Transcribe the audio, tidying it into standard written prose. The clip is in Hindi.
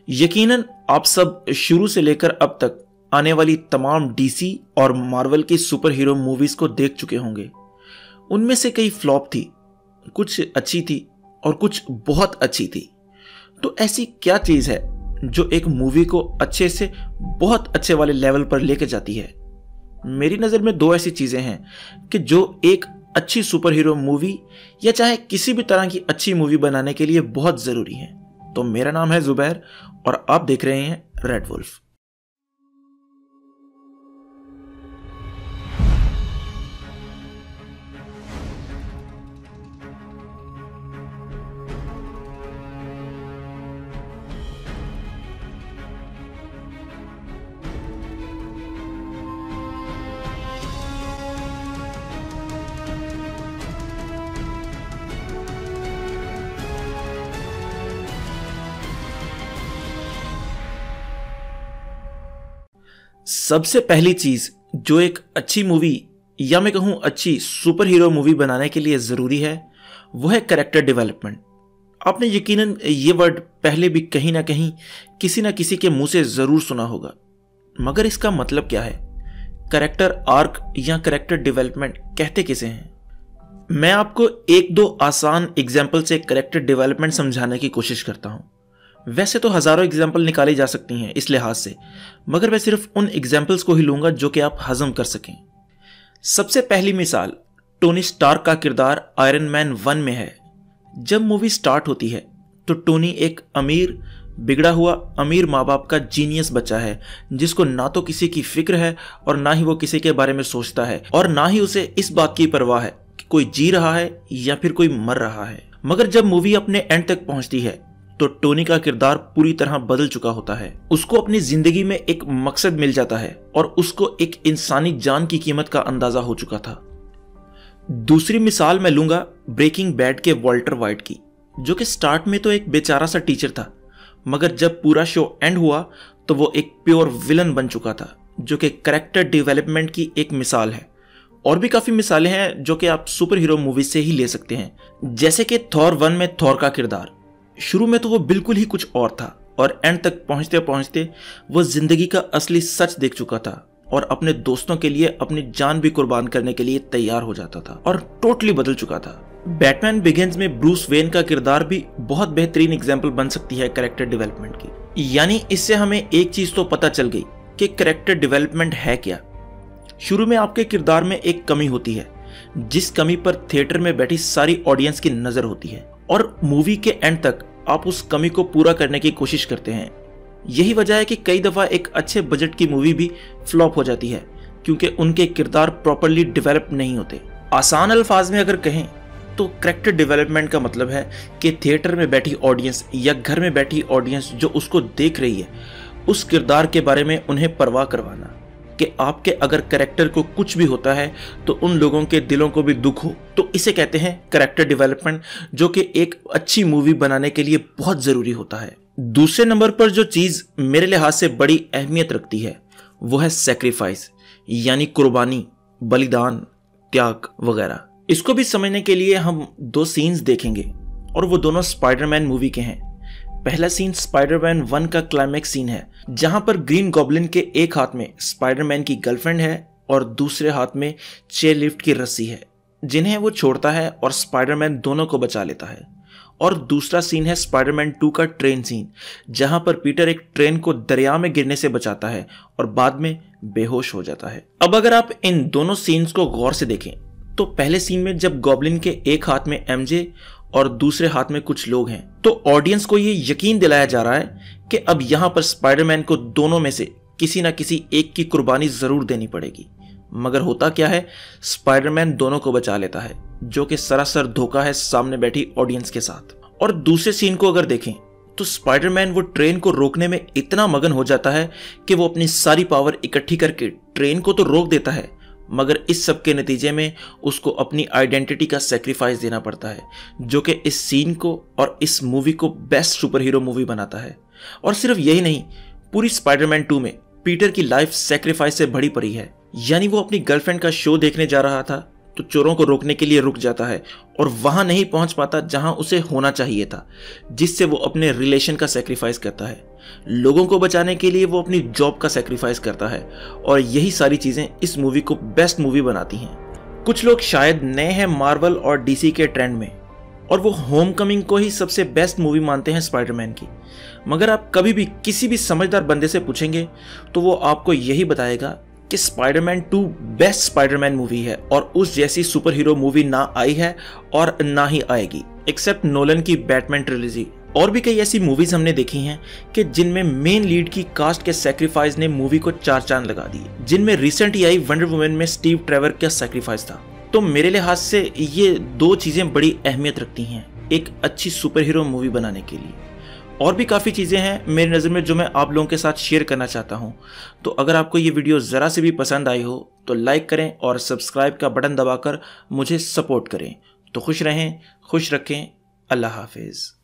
यकीनन आप सब शुरू से लेकर अब तक आने वाली तमाम डीसी और मार्वल की सुपर हीरो मूवीज को देख चुके होंगे। उनमें से कई फ्लॉप थी, कुछ अच्छी थी और कुछ बहुत अच्छी थी। तो ऐसी क्या चीज है जो एक मूवी को अच्छे से बहुत अच्छे वाले लेवल पर लेके जाती है? मेरी नज़र में दो ऐसी चीजें हैं कि जो एक अच्छी सुपर हीरो मूवी या चाहे किसी भी तरह की अच्छी मूवी बनाने के लिए बहुत जरूरी है। तो मेरा नाम है जुबैर और आप देख रहे हैं रेड वुल्फ। सबसे पहली चीज जो एक अच्छी मूवी या मैं कहूं अच्छी सुपर हीरो मूवी बनाने के लिए जरूरी है वो है कैरेक्टर डेवलपमेंट। आपने यकीनन ये वर्ड पहले भी कहीं ना कहीं किसी ना किसी के मुंह से जरूर सुना होगा, मगर इसका मतलब क्या है? कैरेक्टर आर्क या कैरेक्टर डेवलपमेंट कहते किसे हैं? मैं आपको एक दो आसान एग्जाम्पल से कैरेक्टर डेवलपमेंट समझाने की कोशिश करता हूं। वैसे तो हजारों एग्जाम्पल निकाली जा सकती हैं इस लिहाज से, मगर मैं सिर्फ उन एग्जाम्पल्स को ही लूंगा जो कि आप हजम कर सकें। सबसे पहली मिसाल टोनी स्टार्क का किरदार आयरन मैन 1 में है। जब मूवी स्टार्ट होती है तो टोनी एक अमीर बिगड़ा हुआ अमीर माँ बाप का जीनियस बच्चा है, जिसको ना तो किसी की फिक्र है और ना ही वो किसी के बारे में सोचता है और ना ही उसे इस बात की परवाह है कि कोई जी रहा है या फिर कोई मर रहा है। मगर जब मूवी अपने एंड तक पहुंचती है तो टोनी का किरदार पूरी तरह बदल चुका होता है। उसको अपनी जिंदगी में एक मकसद मिल जाता है और उसको एक इंसानी जान की कीमत का अंदाजा हो चुका था। दूसरी मिसाल मैं लूंगा ब्रेकिंग बैड के वॉल्टर वाइट की, जो कि स्टार्ट में तो एक बेचारा सा टीचर था, मगर जब पूरा शो एंड हुआ तो वो एक प्योर विलन बन चुका था, जो कि कैरेक्टर डेवलपमेंट की एक मिसाल है। और भी काफी मिसालें हैं जो कि आप सुपर हीरो मूवी से ही ले सकते हैं, जैसे कि थॉर 1 में थॉर का किरदार। शुरू में तो वो बिल्कुल ही कुछ और था और एंड तक पहुंचते पहुंचते वो जिंदगी का असली सच देख चुका था और अपने दोस्तों के लिए अपनी जान भी कुर्बान करने के लिए तैयार हो जाता था और टोटली बदल चुका था। बैटमैन बिगिंस में ब्रूस वेन का किरदार भी बहुत बेहतरीन एग्जाम्पल बन सकती है कैरेक्टर डेवलपमेंट की। यानी इससे हमें एक चीज तो पता चल गई कि कैरेक्टर डेवलपमेंट है क्या। शुरू में आपके किरदार में एक कमी होती है, जिस कमी पर थिएटर में बैठी सारी ऑडियंस की नजर होती है और मूवी के एंड तक आप उस कमी को पूरा करने की कोशिश करते हैं। यही वजह है कि कई दफा एक अच्छे बजट की मूवी भी फ्लॉप हो जाती है, क्योंकि उनके किरदार प्रॉपर्ली डेवलप नहीं होते। आसान अल्फाज में अगर कहें तो कैरेक्टर डेवलपमेंट का मतलब है कि थिएटर में बैठी ऑडियंस या घर में बैठी ऑडियंस जो उसको देख रही है, उस किरदार के बारे में उन्हें परवाह करवाना कि आपके अगर कैरेक्टर को कुछ भी होता है तो उन लोगों के दिलों को भी दुख हो। तो इसे कहते हैं कैरेक्टर डेवलपमेंट, जो कि एक अच्छी मूवी बनाने के लिए बहुत जरूरी होता है। दूसरे नंबर पर जो चीज मेरे लिहाज से बड़ी अहमियत रखती है वो है सैक्रिफाइस, यानी कुर्बानी, बलिदान, त्याग वगैरह। इसको भी समझने के लिए हम दो सीन्स देखेंगे और वो दोनों स्पाइडरमैन मूवी के हैं। पहला सीन स्पाइडरमैन 1 का क्लाइमैक्स सीन है, जहां पर ग्रीन गॉब्लिन के एक हाथ में स्पाइडरमैन की गर्लफ्रेंड है और दूसरे हाथ में चेयर लिफ्ट की रस्सी है, जिन्हें वो छोड़ता है और स्पाइडरमैन दोनों को बचा लेता है। और दूसरा सीन है स्पाइडरमैन 2 का ट्रेन सीन, जहां पर पीटर एक ट्रेन को दरिया में गिरने से बचाता है और बाद में बेहोश हो जाता है। अब अगर आप इन दोनों सीन्स को गौर से देखें तो पहले सीन में जब गॉब्लिन के एक हाथ में एमजे और दूसरे हाथ में कुछ लोग हैं, तो ऑडियंस को ये यकीन दिलाया जा रहा है कि अब यहां पर स्पाइडरमैन को दोनों में से किसी ना किसी एक की कुर्बानी जरूर देनी पड़ेगी। मगर होता क्या है, स्पाइडरमैन दोनों को बचा लेता है, जो कि सरासर धोखा है सामने बैठी ऑडियंस के साथ। और दूसरे सीन को अगर देखें तो स्पाइडरमैन वो ट्रेन को रोकने में इतना मगन हो जाता है कि वो अपनी सारी पावर इकट्ठी करके ट्रेन को तो रोक देता है, मगर इस सब के नतीजे में उसको अपनी आइडेंटिटी का सेक्रीफाइस देना पड़ता है, जो कि इस सीन को और इस मूवी को बेस्ट सुपर हीरो मूवी बनाता है। और सिर्फ यही नहीं, पूरी स्पाइडरमैन 2 में पीटर की लाइफ सेक्रीफाइस से भरी पड़ी है। यानी वो अपनी गर्लफ्रेंड का शो देखने जा रहा था तो चोरों को रोकने के लिए रुक जाता है और वहां नहीं पहुंच पाता जहां उसे होना चाहिए था, जिससे वो अपने रिलेशन का सेक्रीफाइस करता है। लोगों को बचाने के लिए वो अपनी जॉब का सेक्रीफाइस करता है और यही सारी चीजें इस मूवी को बेस्ट मूवी बनाती हैं। कुछ लोग शायद नए हैं मार्वल और डीसी के ट्रेंड में और वो होमकमिंग को ही सबसे बेस्ट मूवी मानते हैं स्पाइडरमैन की, मगर आप कभी भी किसी भी समझदार बंदे से पूछेंगे तो वो आपको यही बताएगा कि स्पाइडरमैन 2 बेस्ट स्पाइडरमैन मूवी है और उस जैसी सुपर हीरो मूवी ना आई है और ना ही आएगी, एक्सेप्ट नोलन की बैटमैन ट्रिलॉजी। और भी कई ऐसी मूवीज हमने देखी हैं कि जिनमें मेन लीड की कास्ट के सेक्रीफाइस ने मूवी को 4 चांद लगा दिए, जिनमें recent he I wonder woman में स्टीव ट्रेवर का सेक्रीफाइस था। तो मेरे लिहाज से ये 2 चीजें बड़ी अहमियत रखती हैं एक अच्छी सुपर हीरो मूवी बनाने के लिए। और भी काफ़ी चीज़ें हैं मेरी नज़र में जो मैं आप लोगों के साथ शेयर करना चाहता हूं। तो अगर आपको ये वीडियो ज़रा से भी पसंद आई हो तो लाइक करें और सब्सक्राइब का बटन दबाकर मुझे सपोर्ट करें। तो खुश रहें, खुश रखें। अल्लाह हाफिज़।